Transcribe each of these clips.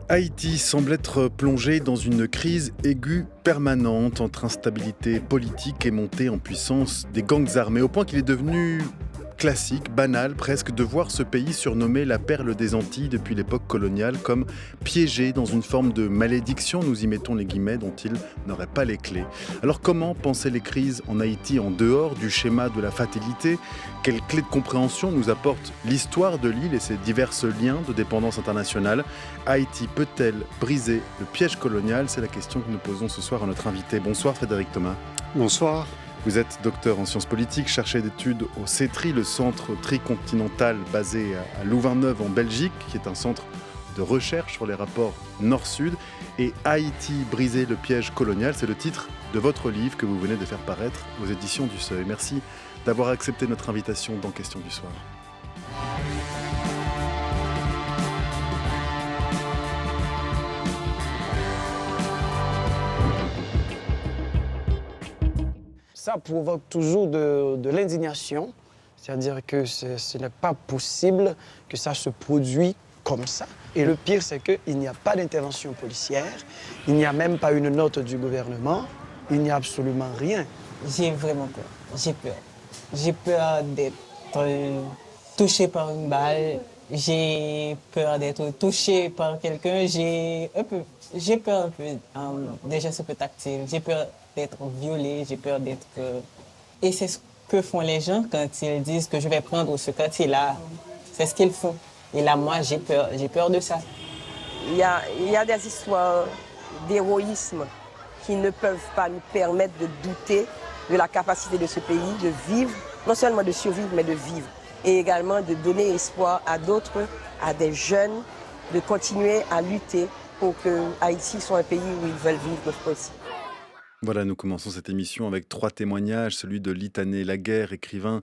Haïti semble être plongé dans une crise aiguë permanente entre instabilité politique et montée en puissance des gangs armés, au point qu'il est devenu classique, banal presque, de voir ce pays surnommé la perle des Antilles depuis l'époque coloniale comme piégé dans une forme de malédiction, nous y mettons les guillemets, dont il n'aurait pas les clés. Alors comment penser les crises en Haïti en dehors du schéma de la fatalité? Quelles clés de compréhension nous apporte l'histoire de l'île et ses divers liens de dépendance internationale? Haïti peut-elle briser le piège colonial? C'est la question que nous posons ce soir à notre invité. Bonsoir Frédéric Thomas. Bonsoir. Vous êtes docteur en sciences politiques, chercheur d'études au CETRI, le centre tricontinental basé à Louvain-Neuve en Belgique, qui est un centre de recherche sur les rapports Nord-Sud. Et Haïti, briser le piège colonial, c'est le titre de votre livre que vous venez de faire paraître aux éditions du Seuil. Merci d'avoir accepté notre invitation dans Question du Soir. Ça provoque toujours de l'indignation, c'est-à-dire que ce n'est pas possible que ça se produise comme ça. Et le pire, c'est qu'il n'y a pas d'intervention policière, il n'y a même pas une note du gouvernement, il n'y a absolument rien. J'ai vraiment peur, j'ai peur. J'ai peur d'être touché par une balle, j'ai peur d'être touché par quelqu'un, j'ai peur un peu des gestes un peu tactiles, j'ai peur d'être violé, j'ai peur d'être... Et c'est ce que font les gens quand ils disent que je vais prendre ce quartier-là. C'est ce qu'ils font. Et là, moi, j'ai peur de ça. Il y a des histoires d'héroïsme qui ne peuvent pas nous permettre de douter de la capacité de ce pays de vivre, non seulement de survivre, mais de vivre. Et également de donner espoir à d'autres, à des jeunes, de continuer à lutter pour que Haïti soit un pays où ils veulent vivre aussi. Voilà, nous commençons cette émission avec 3 témoignages, celui de Litané Laguerre, écrivain,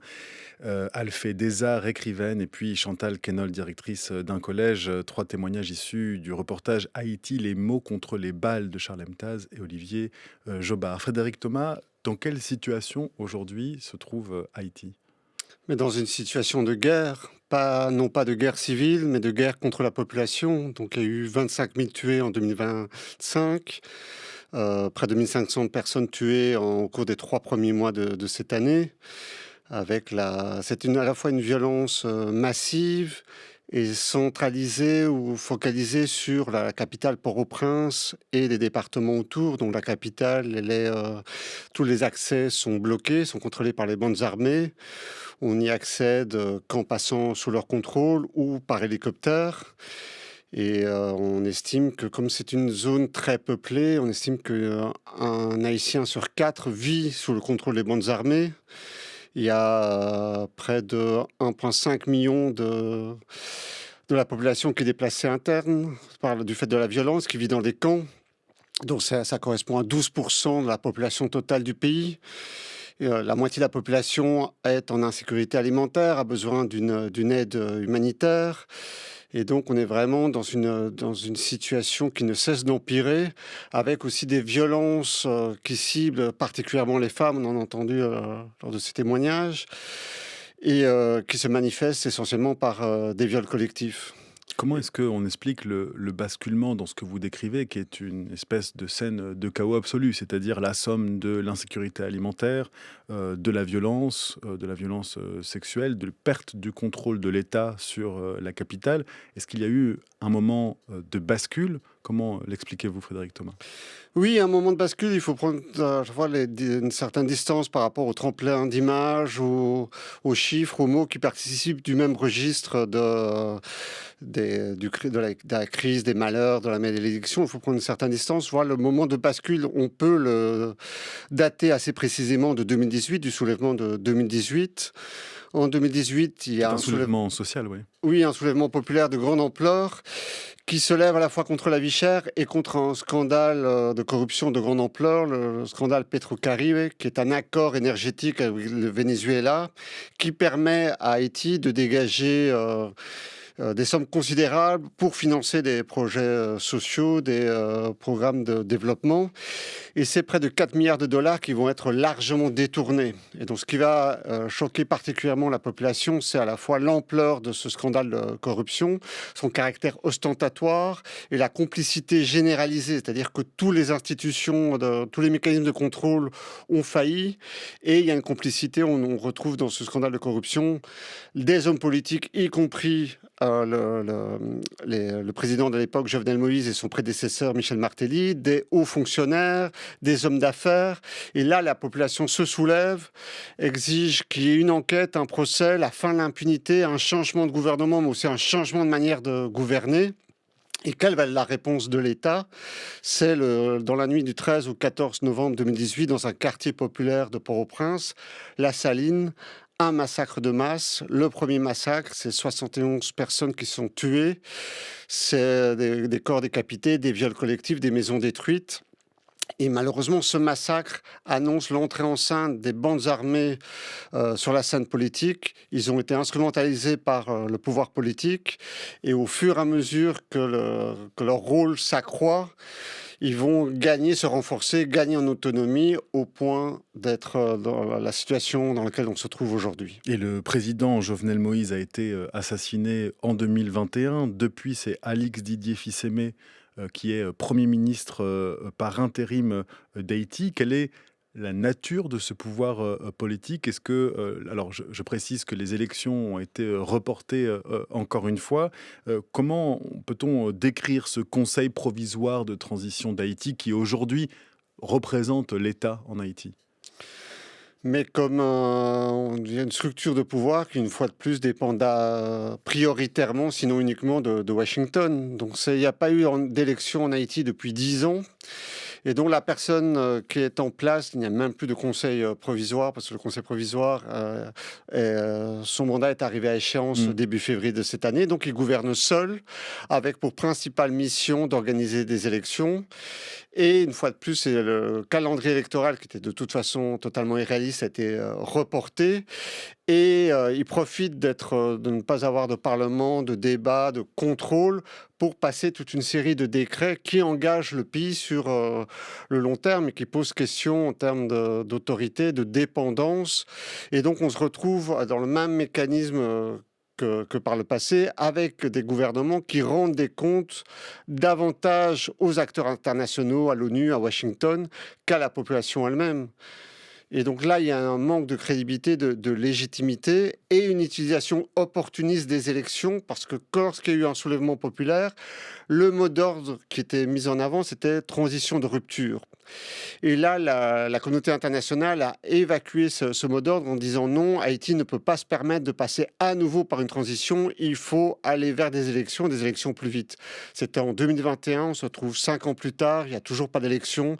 Alphée Desarts, écrivaine, et puis Chantal Quénol, directrice d'un collège. 3 témoignages issus du reportage Haïti, les mots contre les balles de Charles Emtaz et Olivier Jobard. Frédéric Thomas, dans quelle situation aujourd'hui se trouve Haïti ? Mais dans une situation de guerre, non pas de guerre civile, mais de guerre contre la population. Donc il y a eu 25 000 tués en 2025, près de 1500 personnes tuées au cours des 3 premiers mois de cette année. C'est à la fois une violence massive et centralisée ou focalisée sur la capitale Port-au-Prince et les départements autour. Donc la capitale, tous les accès sont bloqués, sont contrôlés par les bandes armées. On n'y accède qu'en passant sous leur contrôle ou par hélicoptère. Et on estime que comme c'est une zone très peuplée, on estime qu'un Haïtien sur 4 vit sous le contrôle des bandes armées. Il y a près de 1,5 million de la population qui est déplacée interne du fait de la violence, qui vit dans des camps. Donc ça correspond à 12% de la population totale du pays. La moitié de la population est en insécurité alimentaire, a besoin d'une aide humanitaire. Et donc, on est vraiment dans une situation qui ne cesse d'empirer, avec aussi des violences qui ciblent particulièrement les femmes, on en a entendu lors de ces témoignages, et qui se manifestent essentiellement par des viols collectifs. Comment est-ce qu'on explique le basculement dans ce que vous décrivez, qui est une espèce de scène de chaos absolu, c'est-à-dire la somme de l'insécurité alimentaire, de la violence sexuelle, de la perte du contrôle de l'État sur la capitale? Est-ce qu'il y a eu un moment de bascule? Comment l'expliquez-vous, Frédéric Thomas? Oui, à un moment de bascule, il faut prendre une certaine distance par rapport au tremplin d'images, aux chiffres, aux mots qui participent du même registre de la crise, des malheurs, de la malédiction. Il faut prendre une certaine distance. Le moment de bascule, on peut le dater assez précisément de 2018, du soulèvement de 2018. En 2018, il y a un soulèvement social, oui. Oui, un soulèvement populaire de grande ampleur qui se lève à la fois contre la vie chère et contre un scandale de corruption de grande ampleur, le scandale Petrocaribe, qui est un accord énergétique avec le Venezuela, qui permet à Haïti de dégager des sommes considérables pour financer des projets sociaux, des programmes de développement. Et c'est près de 4 milliards de dollars qui vont être largement détournés. Et donc ce qui va choquer particulièrement la population, c'est à la fois l'ampleur de ce scandale de corruption, son caractère ostentatoire et la complicité généralisée, c'est-à-dire que toutes les institutions, tous les mécanismes de contrôle ont failli, et il y a une complicité, on retrouve dans ce scandale de corruption des hommes politiques, y compris le président de l'époque, Jovenel Moïse, et son prédécesseur, Michel Martelly, des hauts fonctionnaires, des hommes d'affaires. Et là, la population se soulève, exige qu'il y ait une enquête, un procès, la fin de l'impunité, un changement de gouvernement, mais aussi un changement de manière de gouverner. Et quelle va être la réponse de l'État? C'est dans la nuit du 13 au 14 novembre 2018, dans un quartier populaire de Port-au-Prince, La Saline, un massacre de masse. Le premier massacre, c'est 71 personnes qui sont tuées. C'est des corps décapités, des viols collectifs, des maisons détruites. Et malheureusement, ce massacre annonce l'entrée en scène des bandes armées sur la scène politique. Ils ont été instrumentalisés par le pouvoir politique. Et au fur et à mesure que leur rôle s'accroît, ils vont gagner, se renforcer, gagner en autonomie au point d'être dans la situation dans laquelle on se trouve aujourd'hui. Et le président Jovenel Moïse a été assassiné en 2021. Depuis, c'est Alix Didier Fils-Aimé qui est Premier ministre par intérim d'Haïti. Quelle est la nature de ce pouvoir politique? Est-ce que, alors je précise que les élections ont été reportées encore une fois. Comment peut-on décrire ce conseil provisoire de transition d'Haïti qui aujourd'hui représente l'État en Haïti? Mais comme il y a une structure de pouvoir qui, une fois de plus, dépend prioritairement, sinon uniquement, de Washington. Donc il n'y a pas eu d'élection en Haïti depuis 10 ans. Et donc la personne qui est en place, il n'y a même plus de conseil provisoire, parce que le conseil provisoire, son mandat est arrivé à échéance début février de cette année. Donc il gouverne seul, avec pour principale mission d'organiser des élections. Et une fois de plus, c'est le calendrier électoral qui était de toute façon totalement irréaliste, a été reporté. Et il profite de ne pas avoir de parlement, de débat, de contrôle pour passer toute une série de décrets qui engagent le pays sur le long terme et qui posent question en termes d'autorité, de dépendance. Et donc on se retrouve dans le même mécanisme que par le passé, avec des gouvernements qui rendent des comptes davantage aux acteurs internationaux, à l'ONU, à Washington, qu'à la population elle-même. Et donc là, il y a un manque de crédibilité, de légitimité et une utilisation opportuniste des élections, parce que lorsqu'il y a eu un soulèvement populaire, le mot d'ordre qui était mis en avant, c'était transition de rupture. Et là, la communauté internationale a évacué ce mot d'ordre en disant non, Haïti ne peut pas se permettre de passer à nouveau par une transition, il faut aller vers des élections plus vite. C'était en 2021, on se trouve 5 ans plus tard, il n'y a toujours pas d'élection,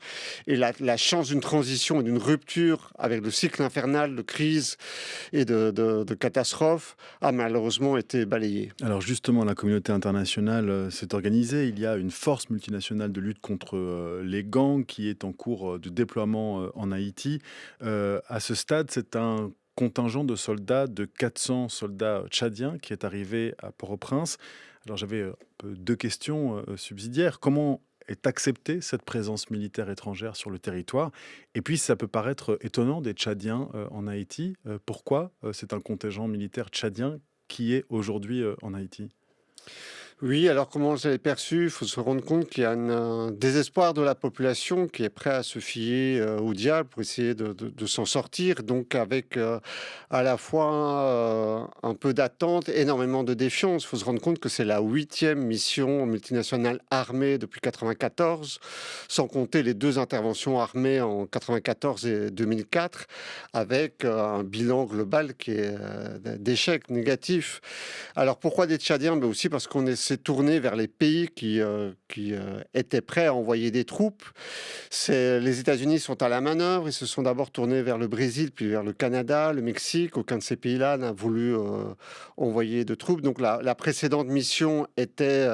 et la chance d'une transition et d'une rupture avec le cycle infernal de crise et de catastrophe a malheureusement été balayée. Alors justement, la communauté internationale s'est organisée, il y a une force multinationale de lutte contre les gangs qui est en cours de déploiement en Haïti. À ce stade, c'est un contingent de soldats, de 400 soldats tchadiens qui est arrivé à Port-au-Prince. Alors j'avais deux questions subsidiaires. Comment est acceptée cette présence militaire étrangère sur le territoire? Et puis ça peut paraître étonnant des Tchadiens en Haïti. Pourquoi c'est un contingent militaire tchadien qui est aujourd'hui en Haïti? Oui, alors comment vous avez perçu? Il faut se rendre compte qu'il y a un désespoir de la population qui est prêt à se fier au diable pour essayer de s'en sortir. Donc avec à la fois un peu d'attente, énormément de défiance. Il faut se rendre compte que c'est la 8e mission multinationale armée depuis 1994, sans compter les 2 interventions armées en 1994 et 2004, avec un bilan global qui est d'échec négatif. Alors pourquoi des Tchadiens? Mais aussi parce qu'on essaie s'est tourné vers les pays qui étaient prêts à envoyer des troupes. Les États-Unis sont à la manœuvre. Ils se sont d'abord tournés vers le Brésil, puis vers le Canada, le Mexique. Aucun de ces pays-là n'a voulu envoyer de troupes. Donc la précédente mission était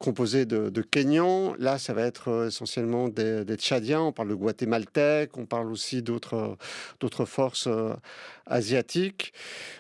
composée de Kenyans. Là, ça va être essentiellement des Tchadiens. On parle de Guatémaltèques. On parle aussi d'autres forces asiatiques.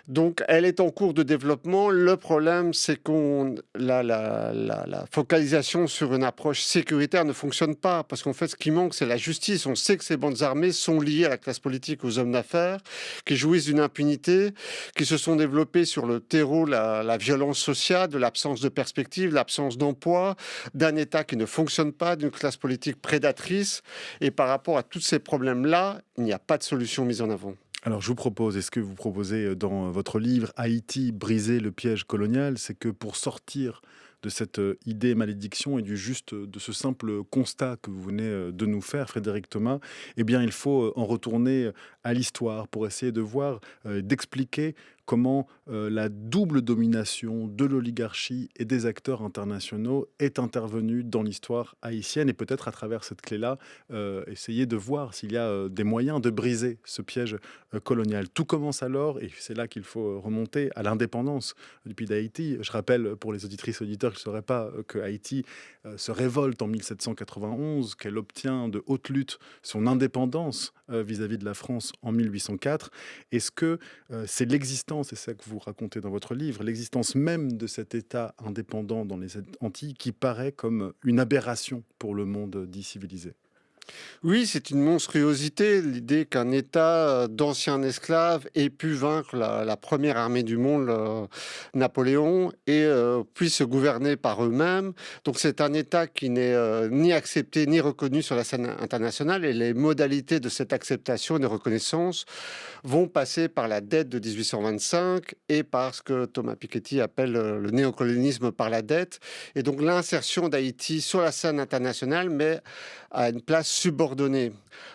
Donc, elle est en cours de développement. Le problème, c'est que la focalisation sur une approche sécuritaire ne fonctionne pas. Parce qu'en fait, ce qui manque, c'est la justice. On sait que ces bandes armées sont liées à la classe politique, aux hommes d'affaires, qui jouissent d'une impunité, qui se sont développées sur le terreau de la violence sociale, de l'absence de perspective, de l'absence d'emploi, d'un État qui ne fonctionne pas, d'une classe politique prédatrice. Et par rapport à tous ces problèmes-là, il n'y a pas de solution mise en avant. Alors je vous propose, est-ce que vous proposez dans votre livre Haïti, briser le piège colonial, c'est que pour sortir de cette idée malédiction et de ce simple constat que vous venez de nous faire, Frédéric Thomas, eh bien il faut en retourner à l'histoire pour essayer de voir, d'expliquer comment la double domination de l'oligarchie et des acteurs internationaux est intervenue dans l'histoire haïtienne et peut-être à travers cette clé-là, essayer de voir s'il y a des moyens de briser ce piège colonial. Tout commence alors, et c'est là qu'il faut remonter à l'indépendance du pays d'Haïti. Je rappelle pour les auditrices et auditeurs qui ne sauraient pas que Haïti se révolte en 1791, qu'elle obtient de haute lutte son indépendance vis-à-vis de la France en 1804. Est-ce que c'est l'existence, c'est ça que vous racontez dans votre livre, l'existence même de cet État indépendant dans les Antilles qui paraît comme une aberration pour le monde dit civilisé? Oui, c'est une monstruosité, l'idée qu'un État d'anciens esclaves ait pu vaincre la première armée du monde, Napoléon, et puisse se gouverner par eux-mêmes. Donc c'est un État qui n'est ni accepté ni reconnu sur la scène internationale, et les modalités de cette acceptation et de reconnaissance vont passer par la dette de 1825 et par ce que Thomas Piketty appelle le néocolonialisme par la dette, et donc l'insertion d'Haïti sur la scène internationale, mais à une place subordonnée.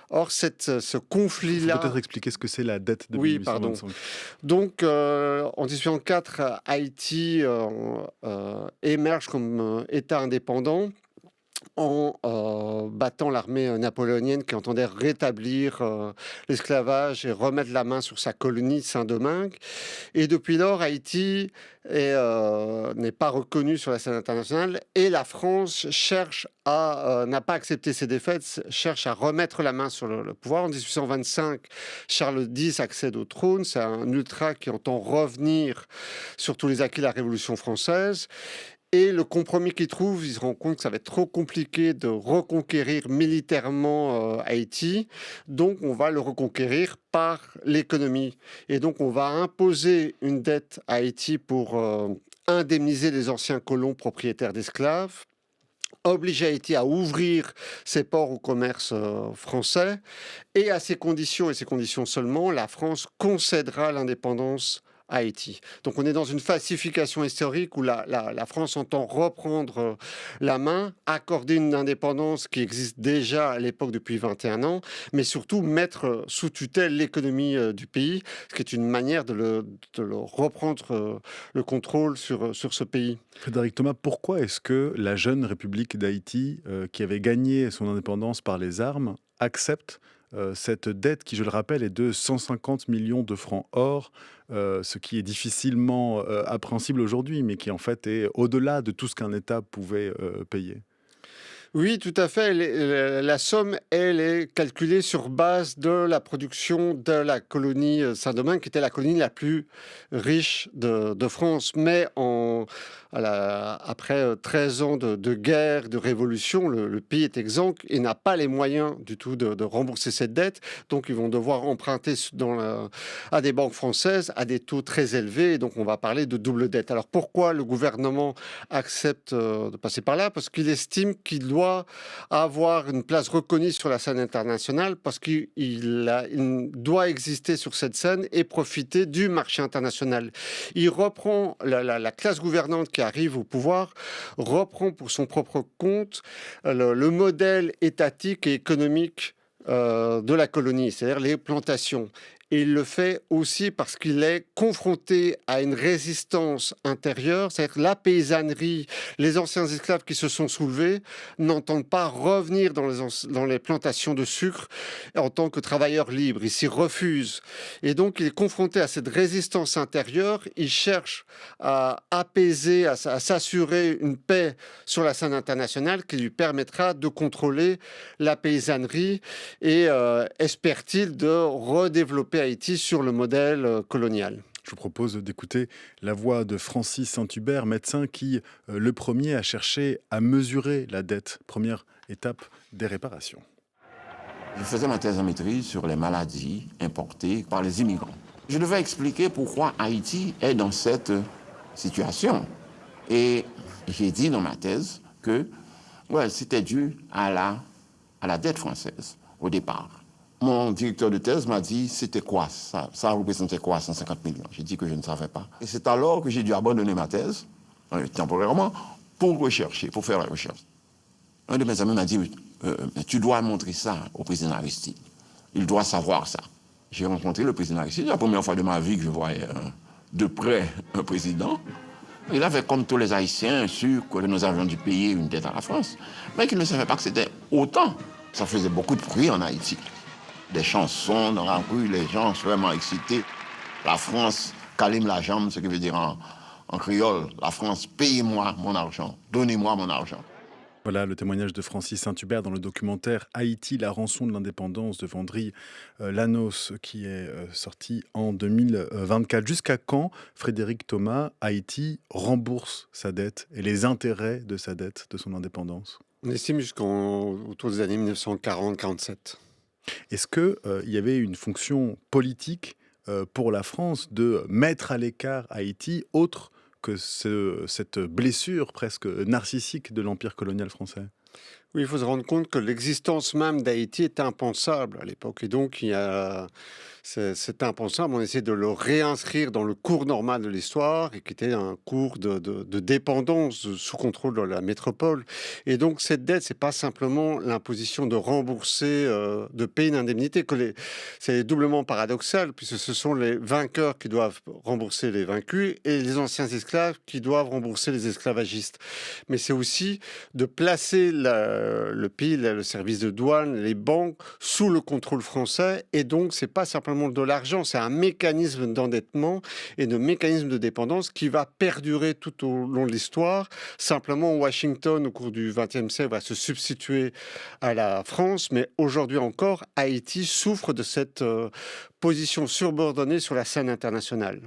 Or, ce conflit-là... Peut-être expliquer ce que c'est la dette de Oui, 1825. pardon. Donc, en 1804, Haïti émerge comme État indépendant en battant l'armée napoléonienne qui entendait rétablir l'esclavage et remettre la main sur sa colonie Saint-Domingue. Et depuis lors, Haïti n'est pas reconnu sur la scène internationale et la France n'a pas accepté ses défaites, cherche à remettre la main sur le pouvoir. En 1825, Charles X accède au trône. C'est un ultra qui entend revenir sur tous les acquis de la Révolution française. Et le compromis qu'il trouve, il se rend compte que ça va être trop compliqué de reconquérir militairement Haïti. Donc, on va le reconquérir par l'économie. Et donc, on va imposer une dette à Haïti pour indemniser les anciens colons propriétaires d'esclaves, obliger Haïti à ouvrir ses ports au commerce français. Et à ces conditions, et ces conditions seulement, la France concédera l'indépendance Haïti. Donc on est dans une falsification historique où la France entend reprendre la main, accorder une indépendance qui existe déjà à l'époque depuis 21 ans, mais surtout mettre sous tutelle l'économie du pays, ce qui est une manière de reprendre le contrôle sur ce pays. Frédéric Thomas, pourquoi est-ce que la jeune République d'Haïti, qui avait gagné son indépendance par les armes, accepte cette dette qui, je le rappelle, est de 150 millions de francs or, ce qui est difficilement appréhensible aujourd'hui, mais qui en fait est au-delà de tout ce qu'un État pouvait payer? Oui, tout à fait. La somme, elle est calculée sur base de la production de la colonie Saint-Domingue, qui était la colonie la plus riche de France. Mais après 13 ans de guerre, de révolution, le pays est exsangue et n'a pas les moyens du tout de rembourser cette dette. Donc, ils vont devoir emprunter à des banques françaises à des taux très élevés. Donc, on va parler de double dette. Alors, pourquoi le gouvernement accepte de passer par là? Parce qu'il estime qu'il doit avoir une place reconnue sur la scène internationale, parce qu'il doit exister sur cette scène et profiter du marché international. Il reprend la classe gouvernante qui arrive au pouvoir, reprend pour son propre compte le modèle étatique et économique de la colonie, c'est-à-dire les plantations. Et il le fait aussi parce qu'il est confronté à une résistance intérieure, c'est-à-dire la paysannerie, les anciens esclaves qui se sont soulevés n'entendent pas revenir dans les plantations de sucre en tant que travailleurs libres. Ils s'y refusent. Et donc, il est confronté à cette résistance intérieure. Il cherche à apaiser, à s'assurer une paix sur la scène internationale qui lui permettra de contrôler la paysannerie et espère-t-il de redévelopper Haïti sur le modèle colonial. Je vous propose d'écouter la voix de Francis Saint-Hubert, médecin qui, le premier, a cherché à mesurer la dette. Première étape des réparations. Je faisais ma thèse en maîtrise sur les maladies importées par les immigrants. Je devais expliquer pourquoi Haïti est dans cette situation. Et j'ai dit dans ma thèse que c'était dû à la dette française au départ. Mon directeur de thèse m'a dit, c'était quoi ça? Ça représentait quoi, 150 millions? J'ai dit que je ne savais pas. Et c'est alors que j'ai dû abandonner ma thèse, temporairement, pour faire la recherche. Un de mes amis m'a dit, tu dois montrer ça au président Aristide. Il doit savoir ça. J'ai rencontré le président Aristide, la première fois de ma vie que je voyais de près un président. Il avait, comme tous les Haïtiens, su que nous avions dû payer une dette à la France, mais qu'il ne savait pas que c'était autant. Ça faisait beaucoup de bruit en Haïti. Des chansons dans la rue, les gens vraiment excités. La France calme la jambe, ce qui veut dire en créole, la France, payez-moi mon argent, donnez-moi mon argent. Voilà le témoignage de Francis Saint-Hubert dans le documentaire Haïti, la rançon de l'indépendance de Vendry Lanos qui est sorti en 2024. Jusqu'à quand, Frédéric Thomas, Haïti rembourse sa dette et les intérêts de sa dette, de son indépendance? On estime autour des années 1940-47. Est-ce qu'il y avait une fonction politique pour la France de mettre à l'écart Haïti, autre que cette blessure presque narcissique de l'empire colonial français? Oui, il faut se rendre compte que l'existence même d'Haïti est impensable à l'époque. Et donc, c'est impensable. On essaie de le réinscrire dans le cours normal de l'histoire, et qui était un cours de dépendance sous contrôle de la métropole. Et donc, cette dette, c'est pas simplement l'imposition de rembourser, de payer une indemnité. C'est doublement paradoxal, puisque ce sont les vainqueurs qui doivent rembourser les vaincus et les anciens esclaves qui doivent rembourser les esclavagistes. Mais c'est aussi de placer le pays, le service de douane, les banques sous le contrôle français. Et donc, c'est pas simplement de l'argent, c'est un mécanisme d'endettement et de mécanisme de dépendance qui va perdurer tout au long de l'histoire. Simplement, Washington, au cours du XXe siècle, va se substituer à la France, mais aujourd'hui encore, Haïti souffre de cette position subordonnée sur la scène internationale.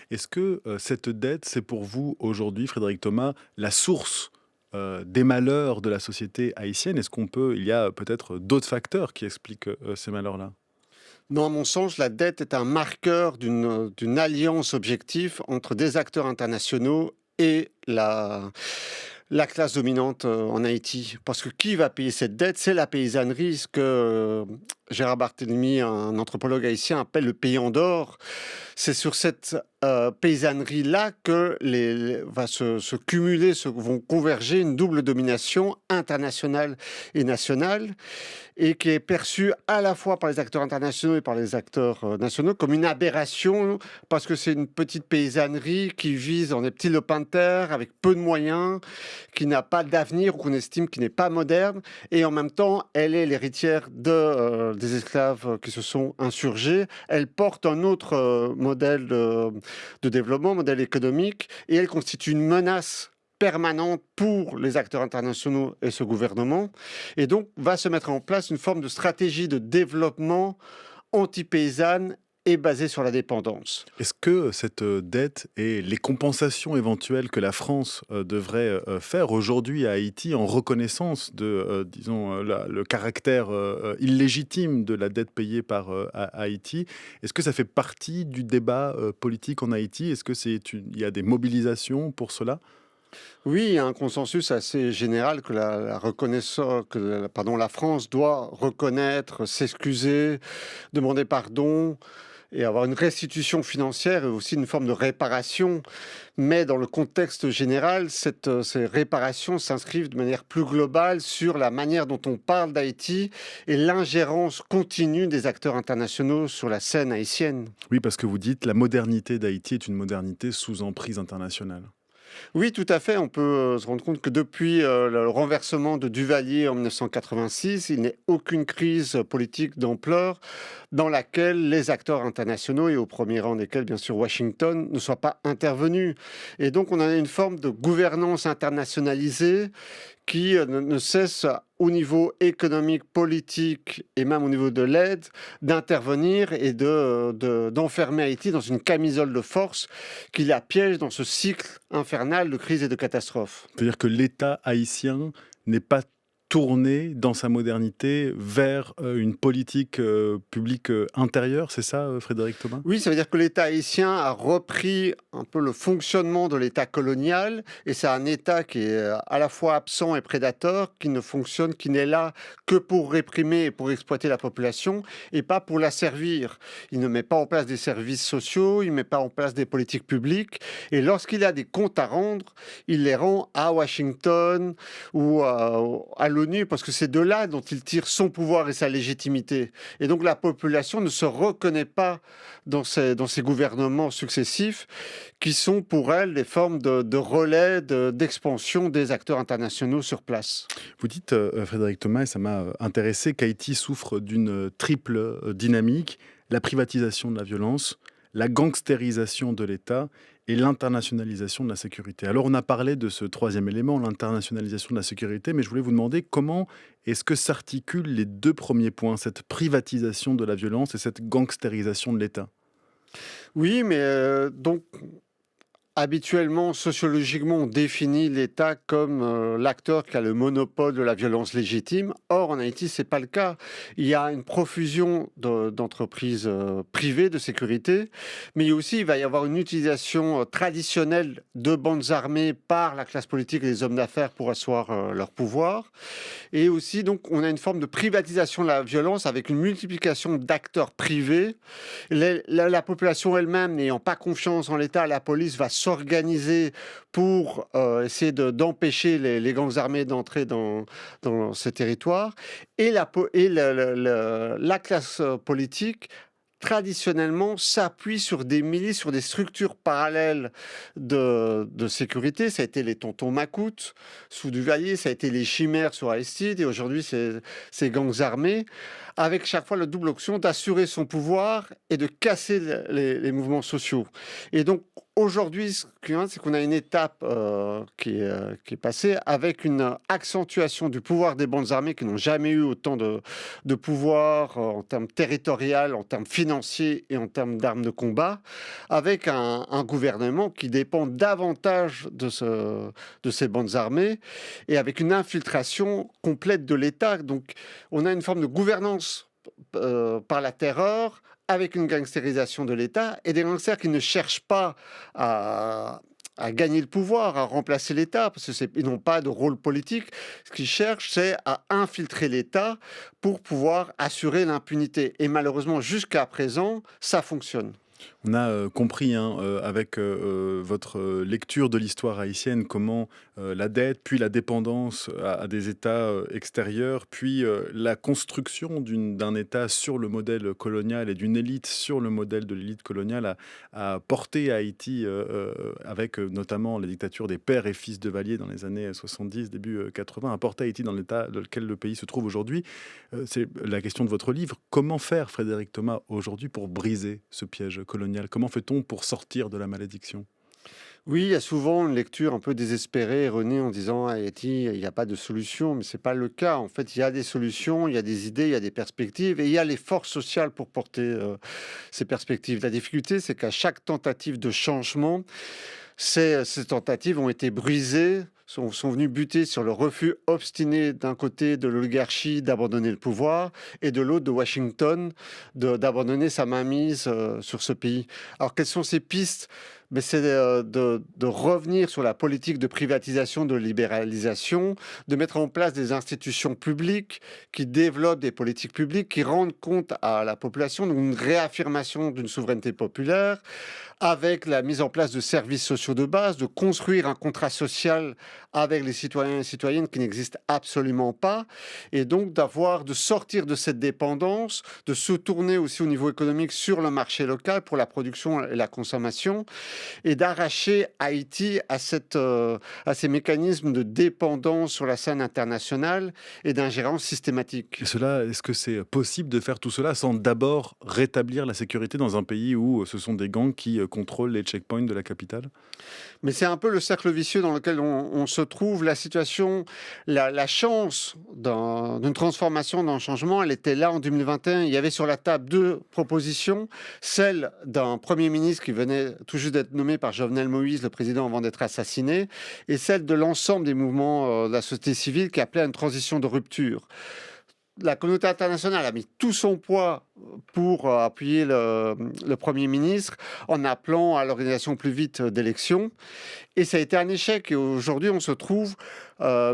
Est-ce que cette dette, c'est pour vous aujourd'hui, Frédéric Thomas, la source des malheurs de la société haïtienne? Il y a peut-être d'autres facteurs qui expliquent ces malheurs-là? Non, à mon sens, la dette est un marqueur d'une alliance objective entre des acteurs internationaux et la classe dominante en Haïti. Parce que qui va payer cette dette? C'est la paysannerie, ce que Gérard Barthélemy, un anthropologue haïtien, appelle le pays en d'or. C'est sur cette paysannerie-là que va se cumuler, vont converger une double domination internationale et nationale, et qui est perçue à la fois par les acteurs internationaux et par les acteurs nationaux comme une aberration, parce que c'est une petite paysannerie qui vise dans des petits lopins de terre, avec peu de moyens, qui n'a pas d'avenir, ou qu'on estime qui n'est pas moderne, et en même temps, elle est l'héritière des esclaves qui se sont insurgés. Elle porte un autre modèle de développement, modèle économique, et elle constitue une menace permanente pour les acteurs internationaux et ce gouvernement. Et donc, va se mettre en place une forme de stratégie de développement anti-paysanne et basée sur la dépendance. Est-ce que cette dette et les compensations éventuelles que la France devrait faire aujourd'hui à Haïti en reconnaissance de, le caractère illégitime de la dette payée par Haïti, est-ce que ça fait partie du débat politique en Haïti? Est-ce qu'il y a des mobilisations pour cela? Oui, il y a un consensus assez général que la France doit reconnaître, s'excuser, demander pardon et avoir une restitution financière et aussi une forme de réparation. Mais dans le contexte général, ces réparations s'inscrivent de manière plus globale sur la manière dont on parle d'Haïti et l'ingérence continue des acteurs internationaux sur la scène haïtienne. Oui, parce que vous dites la modernité d'Haïti est une modernité sous emprise internationale. Oui, tout à fait. On peut se rendre compte que depuis le renversement de Duvalier en 1986, il n'y a aucune crise politique d'ampleur dans laquelle les acteurs internationaux, et au premier rang desquels, bien sûr, Washington, ne soient pas intervenus. Et donc, on a une forme de gouvernance internationalisée qui ne cesse au niveau économique, politique et même au niveau de l'aide d'intervenir et d'enfermer Haïti dans une camisole de force qui la piège dans ce cycle infernal de crise et de catastrophe. C'est-à-dire que l'État haïtien n'est pas tourné dans sa modernité vers une politique publique intérieure, c'est ça, Frédéric Thomas ? Oui, ça veut dire que l'État haïtien a repris un peu le fonctionnement de l'État colonial, et c'est un État qui est à la fois absent et prédateur, qui ne fonctionne, qui n'est là que pour réprimer et pour exploiter la population, et pas pour la servir. Il ne met pas en place des services sociaux, il ne met pas en place des politiques publiques, et lorsqu'il a des comptes à rendre, il les rend à Washington ou à l'ONU, parce que c'est de là dont il tire son pouvoir et sa légitimité. Et donc la population ne se reconnaît pas dans ces gouvernements successifs qui sont pour elle des formes de relais, d'expansion des acteurs internationaux sur place. Vous dites, Frédéric Thomas, et ça m'a intéressé, qu'Haïti souffre d'une triple dynamique, la privatisation de la violence, la gangstérisation de l'État et l'internationalisation de la sécurité. Alors on a parlé de ce troisième élément, l'internationalisation de la sécurité, mais je voulais vous demander comment est-ce que s'articulent les deux premiers points, cette privatisation de la violence et cette gangstérisation de l'État ? Oui, mais donc habituellement, sociologiquement, on définit l'État comme l'acteur qui a le monopole de la violence légitime. Or, en Haïti, ce n'est pas le cas. Il y a une profusion d'entreprises privées de sécurité, mais aussi il va y avoir une utilisation traditionnelle de bandes armées par la classe politique et les hommes d'affaires pour asseoir leur pouvoir. Et aussi, donc, on a une forme de privatisation de la violence avec une multiplication d'acteurs privés. La population elle-même n'ayant pas confiance en l'État, la police va s'organiser pour essayer d'empêcher les gangs armés d'entrer dans ces territoires. Et la classe politique traditionnellement s'appuie sur des milices, sur des structures parallèles de sécurité. Ça a été les tontons macoutes sous Duvalier, ça a été les chimères sur Aristide, et aujourd'hui ces gangs armés, avec chaque fois la double option d'assurer son pouvoir et de casser les mouvements sociaux. Et donc aujourd'hui, ce qu'il y a, c'est qu'on a une étape qui est passée avec une accentuation du pouvoir des bandes armées qui n'ont jamais eu autant de pouvoir en termes territorial, en termes financiers et en termes d'armes de combat, avec un gouvernement qui dépend davantage de ces bandes armées et avec une infiltration complète de l'État. Donc on a une forme de gouvernance par la terreur, avec une gangstérisation de l'État, et des gangsters qui ne cherchent pas à gagner le pouvoir, à remplacer l'État, parce qu'ils n'ont pas de rôle politique. Ce qu'ils cherchent, c'est à infiltrer l'État pour pouvoir assurer l'impunité. Et malheureusement, jusqu'à présent, ça fonctionne. On a compris avec votre lecture de l'histoire haïtienne comment la dette, puis la dépendance à des États extérieurs, puis la construction d'un État sur le modèle colonial et d'une élite sur le modèle de l'élite coloniale a porté Haïti, avec notamment la dictature des pères et fils de Valier dans les années 70, début 80, a porté Haïti dans l'état dans lequel le pays se trouve aujourd'hui. C'est la question de votre livre. Comment faire, Frédéric Thomas, aujourd'hui pour briser ce piège colonial ? Comment fait-on pour sortir de la malédiction ? Oui, il y a souvent une lecture un peu désespérée, erronée, en disant Haïti, il n'y a pas de solution, mais ce n'est pas le cas. En fait, il y a des solutions, il y a des idées, il y a des perspectives, et il y a les forces sociales pour porter ces perspectives. La difficulté, c'est qu'à chaque tentative de changement, ces tentatives ont été brisées, sont venus buter sur le refus obstiné d'un côté de l'oligarchie d'abandonner le pouvoir et de l'autre de Washington d'abandonner sa mainmise sur ce pays. Alors quelles sont ces pistes ? mais c'est de revenir sur la politique de privatisation, de libéralisation, de mettre en place des institutions publiques qui développent des politiques publiques, qui rendent compte à la population, donc une réaffirmation d'une souveraineté populaire, avec la mise en place de services sociaux de base, de construire un contrat social avec les citoyens et citoyennes qui n'existe absolument pas, et donc de sortir de cette dépendance, de se tourner aussi au niveau économique sur le marché local pour la production et la consommation, et d'arracher Haïti à ces mécanismes de dépendance sur la scène internationale et d'ingérence systématique. Et est-ce que c'est possible de faire tout cela sans d'abord rétablir la sécurité dans un pays où ce sont des gangs qui contrôlent les checkpoints de la capitale ? Mais c'est un peu le cercle vicieux dans lequel on se trouve. La situation, la chance d'une transformation, d'un changement, elle était là en 2021. Il y avait sur la table 2 propositions. Celle d'un Premier ministre qui venait tout juste d'être nommé par Jovenel Moïse, le président avant d'être assassiné, et celle de l'ensemble des mouvements de la société civile qui appelaient à une transition de rupture. La communauté internationale a mis tout son poids pour appuyer le Premier ministre en appelant à l'organisation plus vite d'élections. Et ça a été un échec. Et aujourd'hui, on se trouve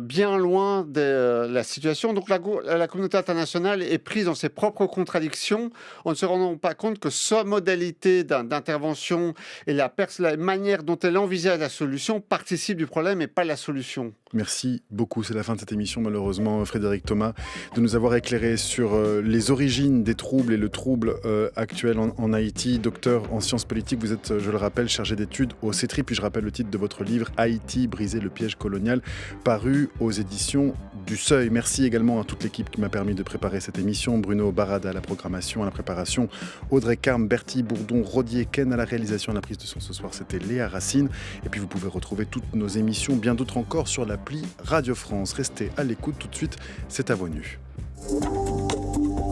bien loin de la situation. Donc la communauté internationale est prise dans ses propres contradictions en ne se rendant pas compte que sa modalité d'intervention et la manière dont elle envisage la solution participe du problème et pas la solution. Merci beaucoup. C'est la fin de cette émission, malheureusement, Frédéric Thomas, de nous avoir éclairé sur les origines des troubles et le trouble actuel en Haïti. Docteur en sciences politiques, vous êtes, je le rappelle, chargé d'études au CETRI. Puis je rappelle le titre de votre livre, Haïti, briser le piège colonial, paru aux éditions du Seuil. Merci également à toute l'équipe qui m'a permis de préparer cette émission. Bruno Barada à la programmation, à la préparation, Audrey Carme, Bertie Bourdon, Rodier Ken à la réalisation, à la prise de son ce soir, c'était Léa Racine. Et puis vous pouvez retrouver toutes nos émissions, bien d'autres encore, sur l'appli Radio France. Restez à l'écoute tout de suite, c'est à vos nus.